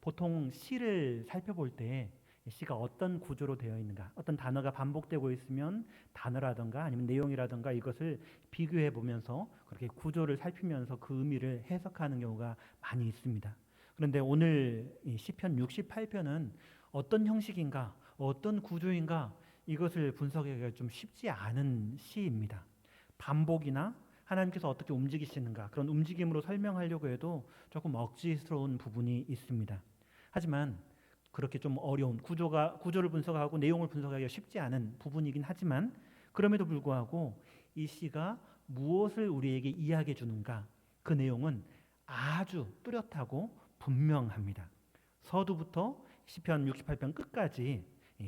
보통 시를 살펴볼 때 시가 어떤 구조로 되어 있는가, 어떤 단어가 반복되고 있으면 단어라든가 아니면 내용이라든가 이것을 비교해 보면서 그렇게 구조를 살피면서 그 의미를 해석하는 경우가 많이 있습니다. 그런데 오늘 이 시편 68편은 어떤 형식인가, 어떤 구조인가 이것을 분석하기가 좀 쉽지 않은 시입니다. 반복이나 하나님께서 어떻게 움직이시는가 그런 움직임으로 설명하려고 해도 조금 억지스러운 부분이 있습니다. 하지만 그렇게 좀 어려운 구조를 분석하고 내용을 분석하기가 쉽지 않은 부분이긴 하지만 그럼에도 불구하고 이 시가 무엇을 우리에게 이야기해 주는가 그 내용은 아주 뚜렷하고 분명합니다. 서두부터 시편 68편 끝까지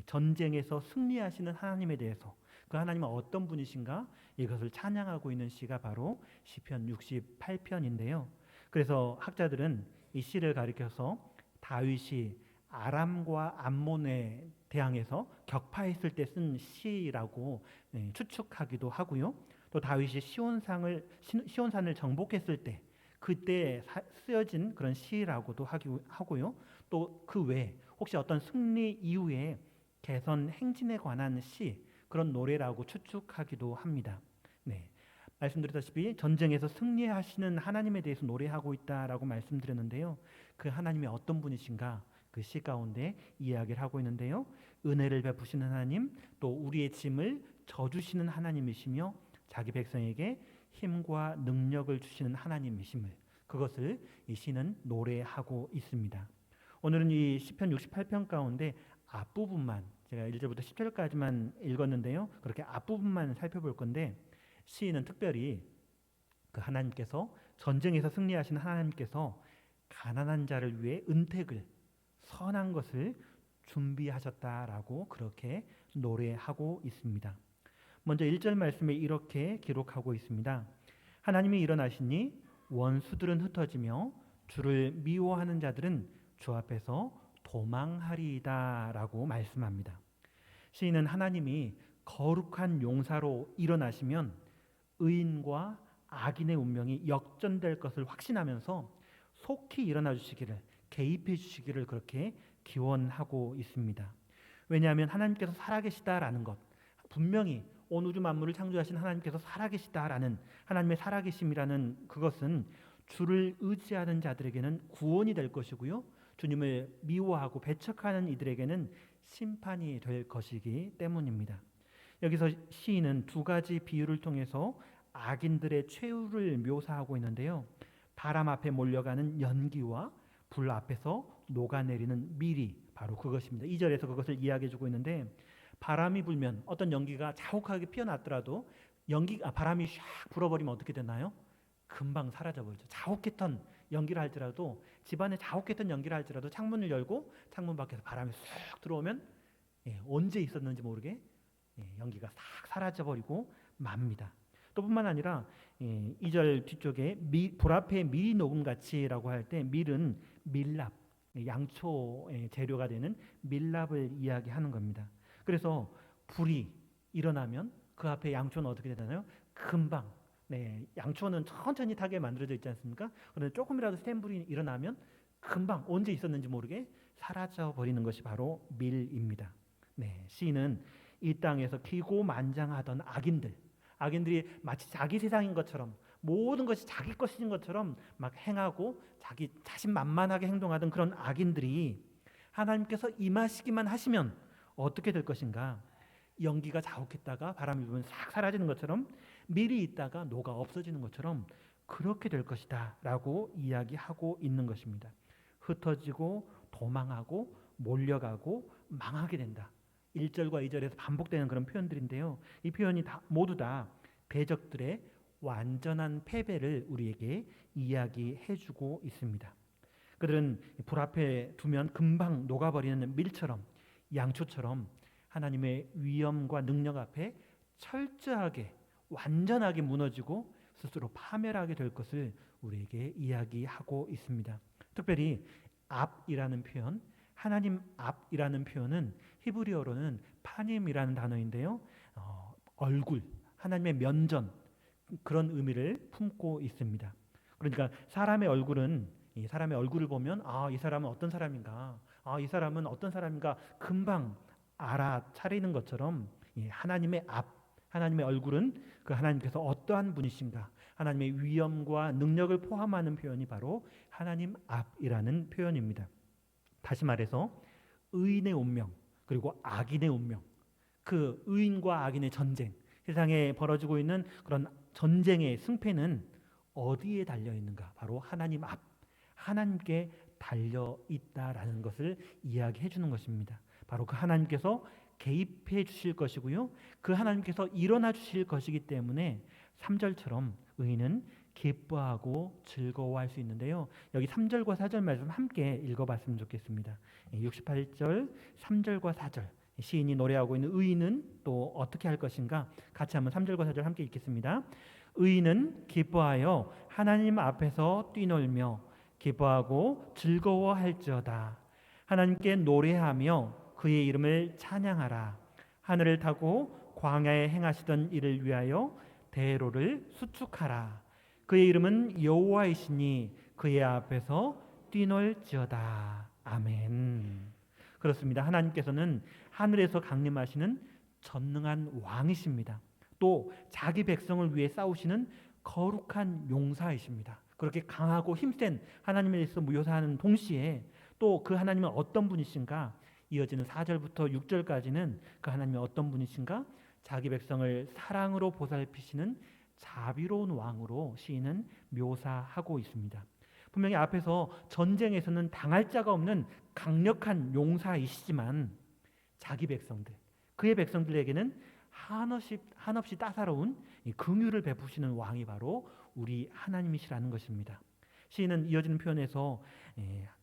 전쟁에서 승리하시는 하나님에 대해서 그 하나님은 어떤 분이신가 이것을 찬양하고 있는 시가 바로 시편 68편인데요. 그래서 학자들은 이 시를 가리켜서 다윗이 아람과 암몬에 대항해서 격파했을 때 쓴 시라고 추측하기도 하고요. 또 다윗이 시온산을 정복했을 때 그때 쓰여진 그런 시라고도 하고요. 또 그 외에 혹시 어떤 승리 이후에 개선 행진에 관한 시 그런 노래라고 추측하기도 합니다. 네. 말씀드렸다시피 전쟁에서 승리하시는 하나님에 대해서 노래하고 있다라고 말씀드렸는데요. 그 하나님이 어떤 분이신가 그 시 가운데 이야기를 하고 있는데요. 은혜를 베푸시는 하나님, 또 우리의 짐을 져주시는 하나님이시며 자기 백성에게 힘과 능력을 주시는 하나님이심을 그것을 이 시는 노래하고 있습니다. 오늘은 이 시편 68편 가운데 앞부분만 제가 1절부터 10절까지만 읽었는데요. 그렇게 앞부분만 살펴볼 건데 시인은 특별히 그 하나님께서 전쟁에서 승리하신 하나님께서 가난한 자를 위해 은택을 선한 것을 준비하셨다라고 그렇게 노래하고 있습니다. 먼저 1절 말씀에 이렇게 기록하고 있습니다. 하나님이 일어나시니 원수들은 흩어지며 주를 미워하는 자들은 주 앞에서 도망하리이다라고 말씀합니다. 시인은 하나님이 거룩한 용사로 일어나시면 의인과 악인의 운명이 역전될 것을 확신하면서 속히 일어나 주시기를 개입해 주시기를 그렇게 기원하고 있습니다. 왜냐하면 하나님께서 살아계시다라는 것 분명히 온 우주 만물을 창조하신 하나님께서 살아계시다라는 하나님의 살아계심이라는 그것은 주를 의지하는 자들에게는 구원이 될 것이고요. 주님을 미워하고 배척하는 이들에게는 심판이 될 것이기 때문입니다. 여기서 시인은 두 가지 비유를 통해서 악인들의 최후를 묘사하고 있는데요. 바람 앞에 몰려가는 연기와 불 앞에서 녹아내리는 미리 바로 그것입니다. 2절에서 그것을 이야기해 주고 있는데 바람이 불면 어떤 연기가 자욱하게 피어났더라도 바람이 샥 불어버리면 어떻게 되나요? 금방 사라져버리죠. 자욱했던 연기를 할지라도 집안에 자욱했던 연기를 할지라도 창문을 열고 창문 밖에서 바람이 쑥 들어오면 언제 있었는지 모르게 연기가 싹 사라져버리고 맙니다. 또 뿐만 아니라 2절 뒤쪽에 불 앞에 밀이 녹음같이라고 할 때 밀은 밀랍, 양초의 재료가 되는 밀랍을 이야기하는 겁니다. 그래서 불이 일어나면 그 앞에 양초는 어떻게 되나요? 금방 양초는 천천히 타게 만들어져 있지 않습니까? 그런데 조금이라도 센 불이 일어나면 금방 언제 있었는지 모르게 사라져 버리는 것이 바로 밀입니다. 시인은 이 땅에서 기고만장하던 악인들이 마치 자기 세상인 것처럼 모든 것이 자기 것인 것처럼 막 행하고 자기 자신만만하게 행동하던 그런 악인들이 하나님께서 임하시기만 하시면 어떻게 될 것인가? 연기가 자욱했다가 바람이 불면 싹 사라지는 것처럼 밀이 있다가 녹아 없어지는 것처럼 그렇게 될 것이다 라고 이야기하고 있는 것입니다. 흩어지고 도망하고 몰려가고 망하게 된다. 1절과 2절에서 반복되는 그런 표현들인데요. 이 표현이 모두 다 대적들의 완전한 패배를 우리에게 이야기해주고 있습니다. 그들은 불 앞에 두면 금방 녹아버리는 밀처럼 양초처럼 하나님의 위엄과 능력 앞에 철저하게 완전하게 무너지고 스스로 파멸하게 될 것을 우리에게 이야기하고 있습니다. 특별히 앞이라는 표현, 하나님 앞이라는 표현은 히브리어로는 파님이라는 단어인데요. 얼굴, 하나님의 면전 그런 의미를 품고 있습니다. 그러니까 사람의 얼굴은 이 사람의 얼굴을 보면 이 사람은 어떤 사람인가, 이 사람은 어떤 사람인가 금방 알아차리는 것처럼 이 하나님의 얼굴은 그 하나님께서 어떠한 분이신가, 하나님의 위엄과 능력을 포함하는 표현이 바로 하나님 앞이라는 표현입니다. 다시 말해서 의인의 운명 그리고 악인의 운명, 그 의인과 악인의 전쟁, 세상에 벌어지고 있는 그런 전쟁의 승패는 어디에 달려 있는가? 바로 하나님 앞, 하나님께 달려 있다라는 것을 이야기해 주는 것입니다. 바로 그 하나님께서 개입해 주실 것이고요, 그 하나님께서 일어나 주실 것이기 때문에 3절처럼 의인은 기뻐하고 즐거워할 수 있는데요. 여기 3절과 4절 말씀 함께 읽어봤으면 좋겠습니다. 68절 3절과 4절 시인이 노래하고 있는 의인은 또 어떻게 할 것인가? 같이 한번 3절과 4절 함께 읽겠습니다. 의인은 기뻐하여 하나님 앞에서 뛰놀며 기뻐하고 즐거워할지어다. 하나님께 노래하며 그의 이름을 찬양하라. 하늘을 타고 광야에 행하시던 이를 위하여 대로를 수축하라. 그의 이름은 여호와이시니 그의 앞에서 뛰놀지어다. 아멘. 그렇습니다. 하나님께서는 하늘에서 강림하시는 전능한 왕이십니다. 또 자기 백성을 위해 싸우시는 거룩한 용사이십니다. 그렇게 강하고 힘센 하나님에 대해서 묘사하는 동시에 또 그 하나님은 어떤 분이신가? 이어지는 4절부터 6절까지는 그 하나님이 어떤 분이신가? 자기 백성을 사랑으로 보살피시는 자비로운 왕으로 시인은 묘사하고 있습니다. 분명히 앞에서 전쟁에서는 당할 자가 없는 강력한 용사이시지만 자기 백성들, 그의 백성들에게는 한없이 따사로운 긍휼을 베푸시는 왕이 바로 우리 하나님이시라는 것입니다. 시인은 이어지는 표현에서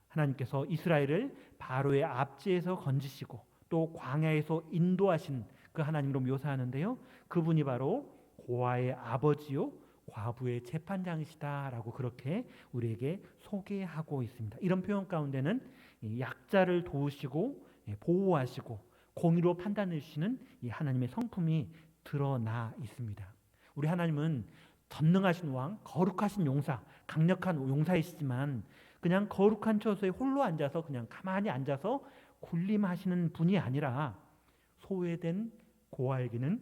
하나님께서 이스라엘을 바로의 압제에서 건지시고 또 광야에서 인도하신 그 하나님으로 묘사하는데요, 그분이 바로 고아의 아버지요 과부의 재판장이시다라고 그렇게 우리에게 소개하고 있습니다. 이런 표현 가운데는 약자를 도우시고 보호하시고 공의로 판단해 주시는 이 하나님의 성품이 드러나 있습니다. 우리 하나님은 전능하신 왕, 거룩하신 용사, 강력한 용사이시지만 그냥 거룩한 처소에 홀로 앉아서 그냥 가만히 앉아서 군림하시는 분이 아니라 소외된 고아에게는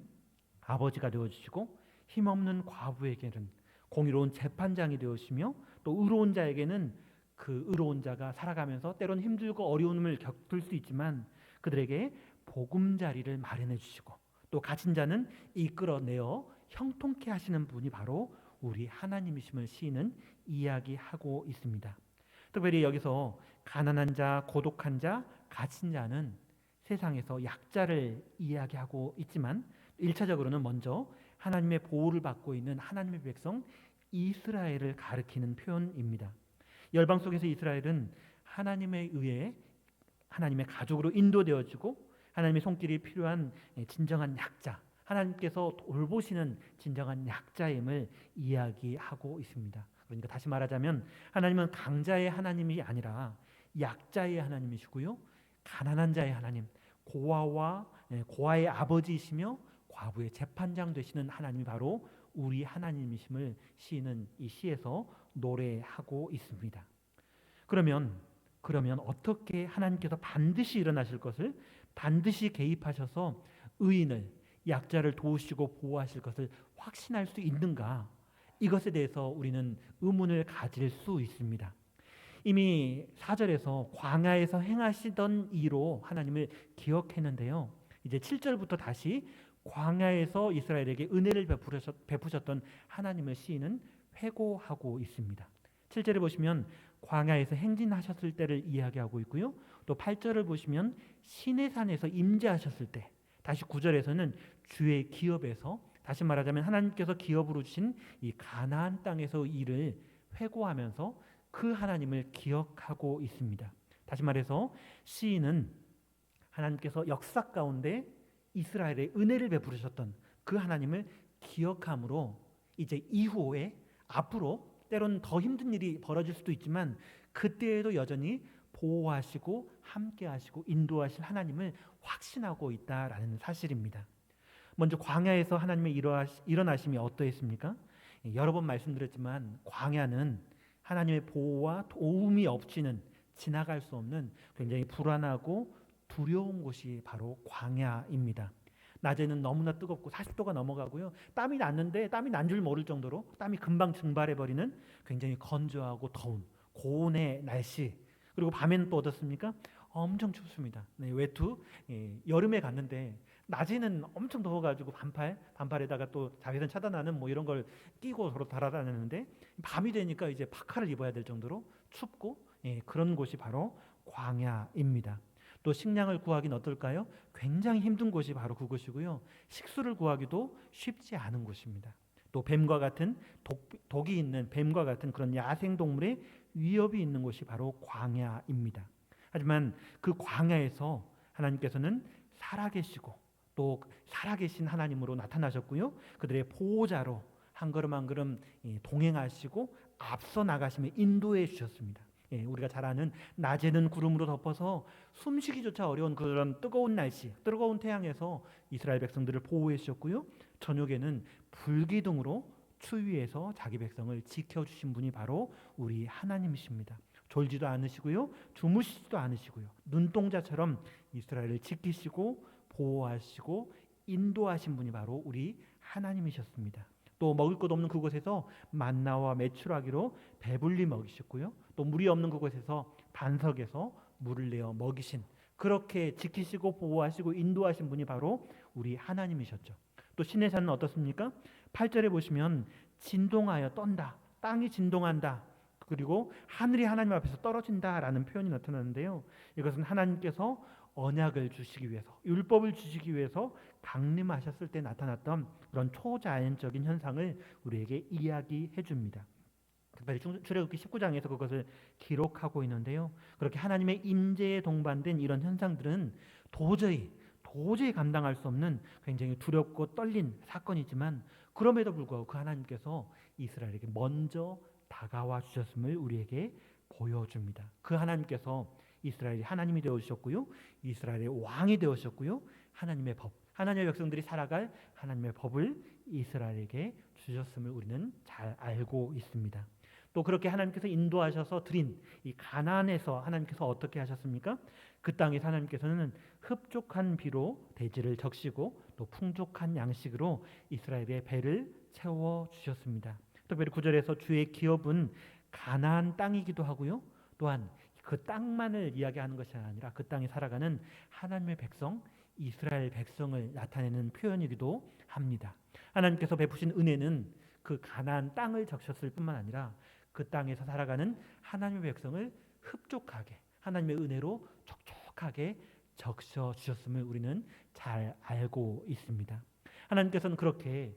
아버지가 되어주시고 힘없는 과부에게는 공의로운 재판장이 되어주시며 또 의로운 자에게는 그 의로운 자가 살아가면서 때론 힘들고 어려움을 겪을 수 있지만 그들에게 보금자리를 마련해 주시고 또 갇힌 자는 이끌어내어 형통케 하시는 분이 바로 우리 하나님이심을 시인은 이야기하고 있습니다. 특별히 여기서 가난한 자, 고독한 자, 갇힌 자는 세상에서 약자를 이야기하고 있지만 1차적으로는 먼저 하나님의 보호를 받고 있는 하나님의 백성 이스라엘을 가리키는 표현입니다. 열방 속에서 이스라엘은 하나님에 의해 하나님의 가족으로 인도되어지고 하나님의 손길이 필요한 진정한 약자, 하나님께서 돌보시는 진정한 약자임을 이야기하고 있습니다. 그러니까 다시 말하자면 하나님은 강자의 하나님이 아니라 약자의 하나님이시고요, 가난한 자의 하나님, 고아의 아버지이시며 과부의 재판장 되시는 하나님이 바로 우리 하나님이심을 시인은 이 시에서 노래하고 있습니다. 그러면 어떻게 하나님께서 반드시 일어나실 것을, 반드시 개입하셔서 의인을, 약자를 도우시고 보호하실 것을 확신할 수 있는가? 이것에 대해서 우리는 의문을 가질 수 있습니다. 이미 4절에서 광야에서 행하시던 이로 하나님을 기억했는데요, 이제 7절부터 다시 광야에서 이스라엘에게 은혜를 베푸셨던 하나님을 시인은 회고하고 있습니다. 7절에 보시면 광야에서 행진하셨을 때를 이야기하고 있고요, 또 8절을 보시면 시내산에서 임재하셨을 때, 다시 9절에서는 주의 기업에서, 다시 말하자면 하나님께서 기업으로 주신 이 가나안 땅에서 일을 회고하면서 그 하나님을 기억하고 있습니다. 다시 말해서 시인은 하나님께서 역사 가운데 이스라엘에 은혜를 베푸셨던 그 하나님을 기억함으로 이제 이후에 앞으로 때로는 더 힘든 일이 벌어질 수도 있지만 그때에도 여전히 보호하시고 함께하시고 인도하실 하나님을 확신하고 있다라는 사실입니다. 먼저 광야에서 하나님의 일어나심이 어떠했습니까? 여러 번 말씀드렸지만 광야는 하나님의 보호와 도움이 없이는 지나갈 수 없는 굉장히 불안하고 두려운 곳이 바로 광야입니다. 낮에는 너무나 뜨겁고 40도가 넘어가고요. 땀이 났는데 땀이 난 줄 모를 정도로 땀이 금방 증발해버리는 굉장히 건조하고 더운 고온의 날씨. 그리고 밤에는 또 어떻습니까? 엄청 춥습니다. 네, 외투 여름에 갔는데 낮에는 엄청 더워가지고 반팔에다가 또 자외선 차단하는 뭐 이런 걸 끼고 서로 달아다녔는데 밤이 되니까 이제 파카를 입어야 될 정도로 춥고 그런 곳이 바로 광야입니다. 또 식량을 구하기는 어떨까요? 굉장히 힘든 곳이 바로 그곳이고요. 식수를 구하기도 쉽지 않은 곳입니다. 또 뱀과 같은 독이 있는 뱀과 같은 그런 야생 동물의 위협이 있는 곳이 바로 광야입니다. 하지만 그 광야에서 하나님께서는 살아계시고 또 살아계신 하나님으로 나타나셨고요. 그들의 보호자로 한 걸음 한 걸음 동행하시고 앞서 나가시며 인도해 주셨습니다. 우리가 잘 아는 낮에는 구름으로 덮어서 숨쉬기조차 어려운 그런 뜨거운 날씨, 뜨거운 태양에서 이스라엘 백성들을 보호해 주셨고요. 저녁에는 불기둥으로 추위에서 자기 백성을 지켜주신 분이 바로 우리 하나님이십니다. 졸지도 않으시고요, 주무시지도 않으시고요, 눈동자처럼 이스라엘을 지키시고 보호하시고 인도하신 분이 바로 우리 하나님이셨습니다. 또 먹을 것 없는 그곳에서 만나와 메추라기로 배불리 먹이셨고요, 또 물이 없는 그곳에서 반석에서 물을 내어 먹이신, 그렇게 지키시고 보호하시고 인도하신 분이 바로 우리 하나님이셨죠. 또 신의 산은 어떻습니까? 8절에 보시면 진동하여 떤다, 땅이 진동한다, 그리고 하늘이 하나님 앞에서 떨어진다라는 표현이 나타나는데요. 이것은 하나님께서 언약을 주시기 위해서, 율법을 주시기 위해서 강림하셨을 때 나타났던 그런 초자연적인 현상을 우리에게 이야기해 줍니다. 특별히 출애굽기 19장에서 그것을 기록하고 있는데요. 그렇게 하나님의 임재에 동반된 이런 현상들은 도저히 감당할 수 없는 굉장히 두렵고 떨린 사건이지만, 그럼에도 불구하고 그 하나님께서 이스라엘에게 먼저 다가와 주셨음을 우리에게 보여줍니다. 그 하나님께서 이스라엘이 하나님이 되어주셨고요, 이스라엘의 왕이 되어주셨고요, 하나님의 법, 하나님의 백성들이 살아갈 하나님의 법을 이스라엘에게 주셨음을 우리는 잘 알고 있습니다. 또 그렇게 하나님께서 인도하셔서 드린 이 가나안에서 하나님께서 어떻게 하셨습니까? 그 땅에서 하나님께서는 흡족한 비로 대지를 적시고 또 풍족한 양식으로 이스라엘의 배를 채워 주셨습니다. 특별히 9절에서 주의 기업은 가나안 땅이기도 하고요, 또한 그 땅만을 이야기하는 것이 아니라 그 땅에 살아가는 하나님의 백성, 이스라엘 백성을 나타내는 표현이기도 합니다. 하나님께서 베푸신 은혜는 그 가나안 땅을 적셨을 뿐만 아니라 그 땅에서 살아가는 하나님의 백성을 흡족하게 하나님의 은혜로 촉촉하게 적셔 주셨음을 우리는 잘 알고 있습니다. 하나님께서는 그렇게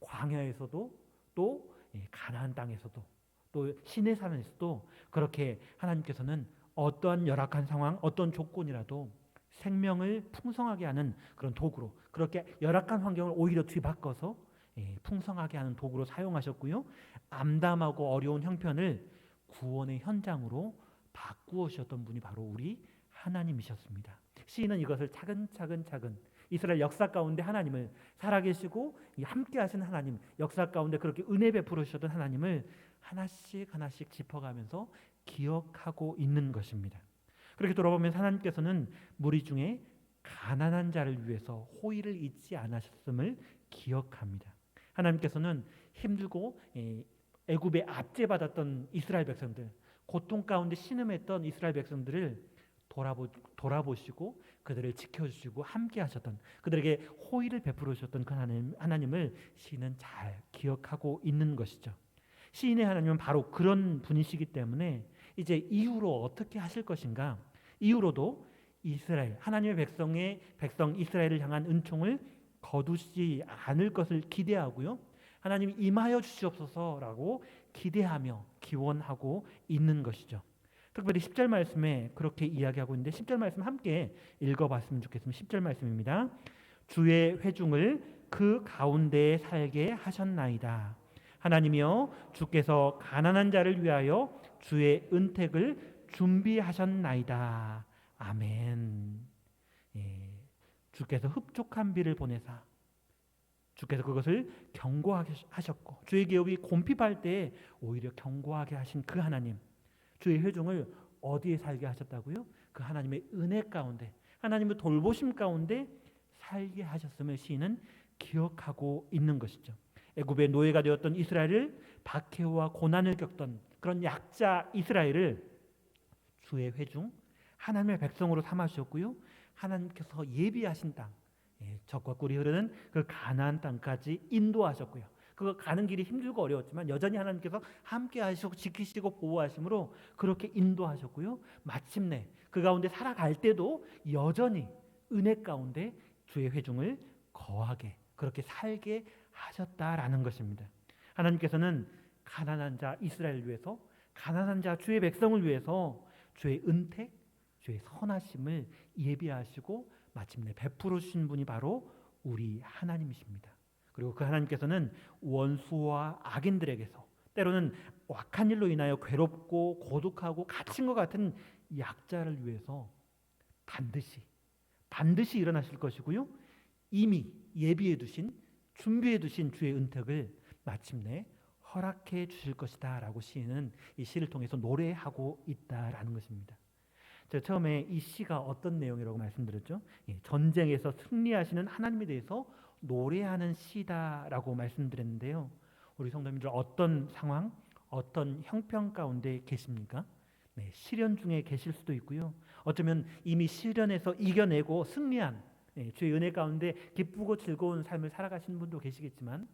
광야에서도 또 가나안 땅에서도 또 시내 산에서도 그렇게 하나님께서는 어떠한 열악한 상황, 어떤 조건이라도 생명을 풍성하게 하는 그런 도구로, 그렇게 열악한 환경을 오히려 뒤바꿔서 풍성하게 하는 도구로 사용하셨고요, 암담하고 어려운 형편을 구원의 현장으로 바꾸어 주셨던 분이 바로 우리 하나님이셨습니다. 시인은 이것을 차근차근 이스라엘 역사 가운데 하나님을, 살아계시고 함께 하신 하나님, 역사 가운데 그렇게 은혜 베풀어 주셨던 하나님을 하나씩 짚어가면서 기억하고 있는 것입니다. 그렇게 돌아보면 하나님께서는 무리 중에 가난한 자를 위해서 호의를 잊지 않으셨음을 기억합니다. 하나님께서는 힘들고 애굽에 압제받았던 이스라엘 백성들, 고통 가운데 신음했던 이스라엘 백성들을 돌아보시고 그들을 지켜주시고 함께 하셨던, 그들에게 호의를 베풀어 주셨던 그 하나님을 시인은 잘 기억하고 있는 것이죠. 시인의 하나님은 바로 그런 분이시기 때문에 이제 이후로 어떻게 하실 것인가, 이후로도 이스라엘, 하나님의 백성 이스라엘을 향한 은총을 거두지 않을 것을 기대하고요, 하나님이 임하여 주시옵소서라고 기대하며 기원하고 있는 것이죠. 특별히 10절 말씀에 그렇게 이야기하고 있는데, 10절 말씀 함께 읽어봤으면 좋겠습니다. 10절 말씀입니다. 주의 회중을 그 가운데에 살게 하셨나이다. 하나님이여, 주께서 가난한 자를 위하여 주의 은택을 준비하셨나이다. 아멘. 주께서 흡족한 비를 보내사 주께서 그것을 견고하게 하셨고, 주의 기업이 곰핍할 때 오히려 견고하게 하신 그 하나님, 주의 회중을 어디에 살게 하셨다고요? 그 하나님의 은혜 가운데, 하나님의 돌보심 가운데 살게 하셨음을 시인은 기억하고 있는 것이죠. 애굽의 노예가 되었던 이스라엘을, 박해와 고난을 겪던 그런 약자 이스라엘을 주의 회중, 하나님의 백성으로 삼아 주셨고요. 하나님께서 예비하신 땅, 적과 꿀이 흐르는 그 가나안 땅까지 인도하셨고요. 그 가는 길이 힘들고 어려웠지만 여전히 하나님께서 함께 하시고 지키시고 보호하심으로 그렇게 인도하셨고요. 마침내 그 가운데 살아갈 때도 여전히 은혜 가운데 주의 회중을 거하게, 그렇게 살게 하셨다라는 것입니다. 하나님께서는 가난한 자 이스라엘을 위해서, 가난한 자 주의 백성을 위해서 주의 은택, 주의 선하심을 예비하시고 마침내 베풀어 주신 분이 바로 우리 하나님이십니다. 그리고 그 하나님께서는 원수와 악인들에게서, 때로는 악한 일로 인하여 괴롭고 고독하고 갇힌 것 같은 약자를 위해서 반드시 일어나실 것이고요. 이미 예비해 두신, 준비해 두신 주의 은택을 마침내 허락해 주실 것이다 라고 시인은 이 시를 통해서 노래하고 있다라는 것입니다. 제가 처음에 이 시가 어떤 내용이라고 말씀드렸죠? 전쟁에서 승리하시는 하나님에 대해서 노래하는 시다라고 말씀드렸는데요. 우리 성도님들 어떤 상황, 어떤 형편 가운데 계십니까? 시련 중에 계실 수도 있고요. 어쩌면 이미 시련에서 이겨내고 승리한, 주의 은혜 가운데 기쁘고 즐거운 삶을 살아가시는 분도 계시겠지만,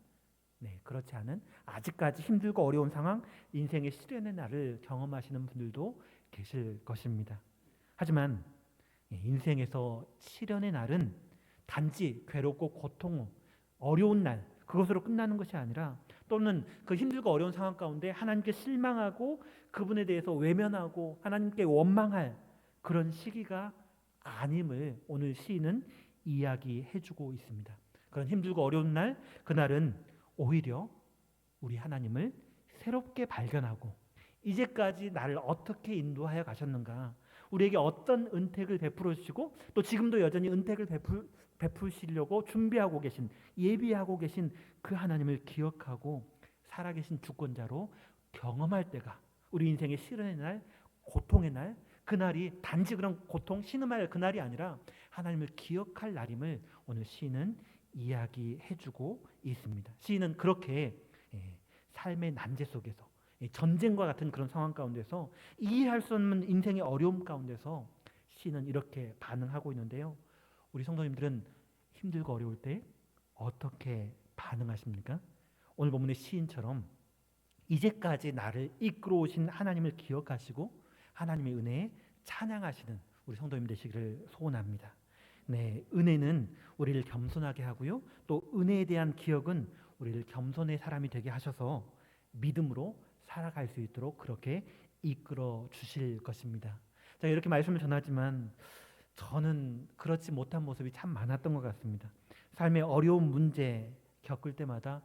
그렇지 않은 아직까지 힘들고 어려운 상황, 인생의 시련의 날을 경험하시는 분들도 계실 것입니다. 하지만 인생에서 시련의 날은 단지 괴롭고 고통, 어려운 날, 그것으로 끝나는 것이 아니라, 또는 그 힘들고 어려운 상황 가운데 하나님께 실망하고 그분에 대해서 외면하고 하나님께 원망할 그런 시기가 아님을 오늘 시인은 이야기해주고 있습니다. 그런 힘들고 어려운 날, 그날은 오히려 우리 하나님을 새롭게 발견하고, 이제까지 나를 어떻게 인도하여 가셨는가, 우리에게 어떤 은택을 베풀어 주시고 또 지금도 여전히 은택을 베푸시려고 준비하고 계신, 예비하고 계신 그 하나님을 기억하고 살아계신 주권자로 경험할 때가, 우리 인생의 시련의 날, 고통의 날, 그날이 단지 그런 고통, 신음할 그날이 아니라 하나님을 기억할 날임을 오늘 시인은 이야기해주고 있습니다. 시인은 그렇게 삶의 난제 속에서, 전쟁과 같은 그런 상황 가운데서, 이해할 수 없는 인생의 어려움 가운데서 시인은 이렇게 반응하고 있는데요. 우리 성도님들은 힘들고 어려울 때 어떻게 반응하십니까? 오늘 본문의 시인처럼 이제까지 나를 이끌어 오신 하나님을 기억하시고 하나님의 은혜에 찬양하시는 우리 성도님 되시기를 소원합니다. 은혜는 우리를 겸손하게 하고요. 또 은혜에 대한 기억은 우리를 겸손의 사람이 되게 하셔서 믿음으로 살아갈 수 있도록 그렇게 이끌어 주실 것입니다. 제가 이렇게 말씀을 전하지만 저는 그렇지 못한 모습이 참 많았던 것 같습니다. 삶의 어려운 문제 겪을 때마다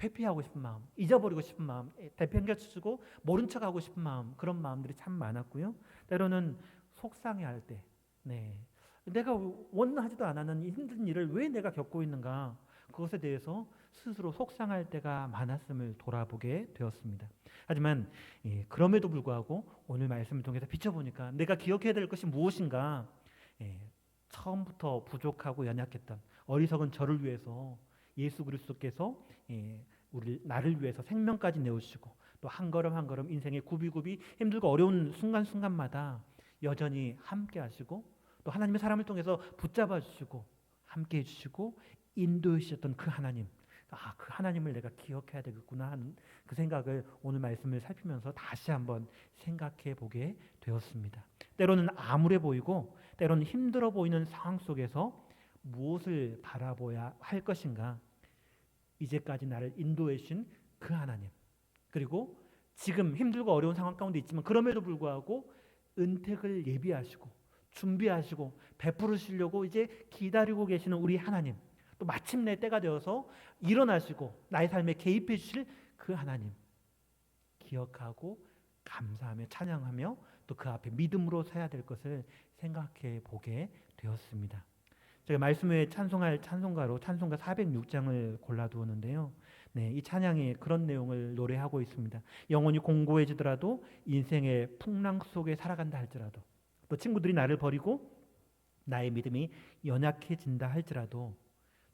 회피하고 싶은 마음, 잊어버리고 싶은 마음, 내팽개치고 모른 척하고 싶은 마음, 그런 마음들이 참 많았고요. 때로는 속상해할 때, 내가 원하지도 않았는 이 힘든 일을 왜 내가 겪고 있는가, 그것에 대해서 스스로 속상할 때가 많았음을 돌아보게 되었습니다. 하지만 그럼에도 불구하고 오늘 말씀을 통해서 비춰보니까 내가 기억해야 될 것이 무엇인가, 처음부터 부족하고 연약했던 어리석은 저를 위해서 예수 그리스도께서 나를 위해서 생명까지 내어주시고, 또 한 걸음 한 걸음 인생의 굽이굽이 힘들고 어려운 순간순간마다 여전히 함께 하시고, 또 하나님의 사람을 통해서 붙잡아 주시고 함께 해주시고 인도해 주셨던 그 하나님, 그 하나님을 내가 기억해야 되겠구나 하는 그 생각을 오늘 말씀을 살피면서 다시 한번 생각해 보게 되었습니다. 때로는 암울해 보이고 때로는 힘들어 보이는 상황 속에서 무엇을 바라봐야 할 것인가, 이제까지 나를 인도해 주신 그 하나님, 그리고 지금 힘들고 어려운 상황 가운데 있지만 그럼에도 불구하고 은택을 예비하시고 준비하시고 베풀으시려고 이제 기다리고 계시는 우리 하나님, 또 마침내 때가 되어서 일어나시고 나의 삶에 개입해 주실 그 하나님 기억하고 감사하며 찬양하며 또 그 앞에 믿음으로 서야 될 것을 생각해 보게 되었습니다. 제가 말씀 외에 찬송할 찬송가로 찬송가 406장을 골라두었는데요. 네, 이 찬양에 그런 내용을 노래하고 있습니다. 영혼이 공고해지더라도 인생의 풍랑 속에 살아간다 할지라도 또 친구들이 나를 버리고 나의 믿음이 연약해진다 할지라도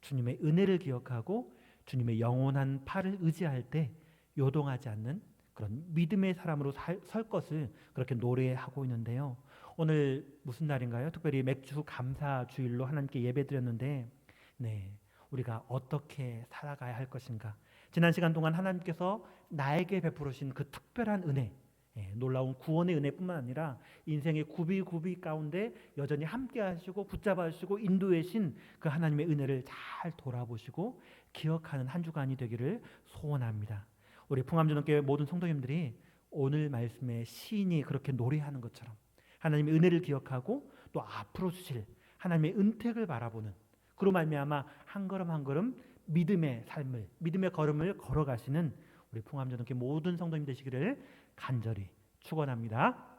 주님의 은혜를 기억하고 주님의 영원한 팔을 의지할 때 요동하지 않는 그런 믿음의 사람으로 설 것을 그렇게 노래하고 있는데요. 오늘 무슨 날인가요? 특별히 맥주 감사 주일로 하나님께 예배드렸는데 네, 우리가 어떻게 살아가야 할 것인가? 지난 시간 동안 하나님께서 나에게 베풀으신 그 특별한 은혜, 놀라운 구원의 은혜뿐만 아니라 인생의 구비구비 가운데 여전히 함께 하시고 붙잡아 주시고 인도해 주신 그 하나님의 은혜를 잘 돌아보시고 기억하는 한 주간이 되기를 소원합니다. 우리 풍암전원교회 모든 성도님들이 오늘 말씀에 시인이 그렇게 노래하는 것처럼 하나님의 은혜를 기억하고 또 앞으로 주실 하나님의 은택을 바라보는 그로 말미암아 한 걸음 한 걸음 믿음의 삶을 믿음의 걸음을 걸어가시는 우리 풍암전원교회 모든 성도님 되시기를 간절히 축원합니다.